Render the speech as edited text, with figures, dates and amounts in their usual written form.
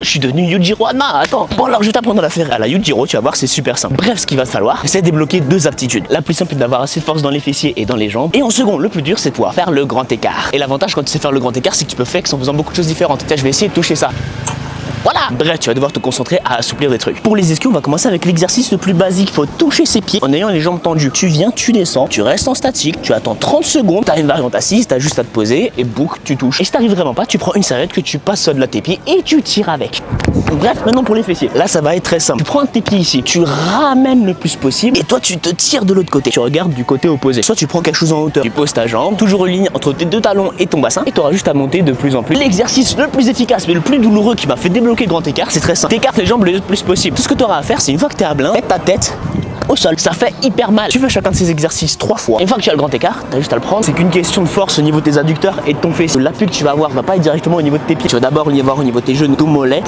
Je suis devenu Yujiro Hanma, attends. Bon alors je vais t'apprendre à faire à la Yujiro, tu vas voir c'est super simple. Bref, ce qu'il va te falloir, c'est débloquer deux aptitudes. La plus simple est d'avoir assez de force dans les fessiers et dans les jambes. Et en second, le plus dur c'est de pouvoir faire le grand écart. Et l'avantage quand tu sais faire le grand écart, c'est que tu peux faire en faisant beaucoup de choses différentes. Tiens, je vais essayer de toucher ça. Voilà. Bref, tu vas devoir te concentrer à assouplir des trucs. Pour les esquives, on va commencer avec l'exercice le plus basique. Faut toucher ses pieds en ayant les jambes tendues. Tu viens, tu descends, tu restes en statique, tu attends 30 secondes, t'as une variante assise, t'as juste à te poser et bouc, tu touches. Et si t'arrives vraiment pas, tu prends une serviette que tu passes au-delà de tes pieds et tu tires avec. Bref, maintenant pour les fessiers. Là, ça va être très simple. Tu prends un de tes pieds ici, tu ramènes le plus possible et toi, tu te tires de l'autre côté. Tu regardes du côté opposé. Soit tu prends quelque chose en hauteur, tu poses ta jambe, toujours en ligne entre tes deux talons et ton bassin et tu auras juste à monter de plus en plus. L'exercice le plus efficace mais le plus douloureux qui m'a fait débloquer le grand écart, c'est très simple. T'écartes les jambes le plus possible. Tout ce que tu auras à faire, c'est une fois que t'es à blanc, mettre ta tête au sol. Ça fait hyper mal. Tu fais chacun de ces exercices 3 fois. Et une fois que tu as le grand écart, t'as juste à le prendre. C'est qu'une question de force au niveau de tes adducteurs et de ton fessier. L'appui que tu vas avoir va pas être directement au niveau de tes pieds. Tu vas d'abord y avoir au niveau de tes genoux, tout mollet.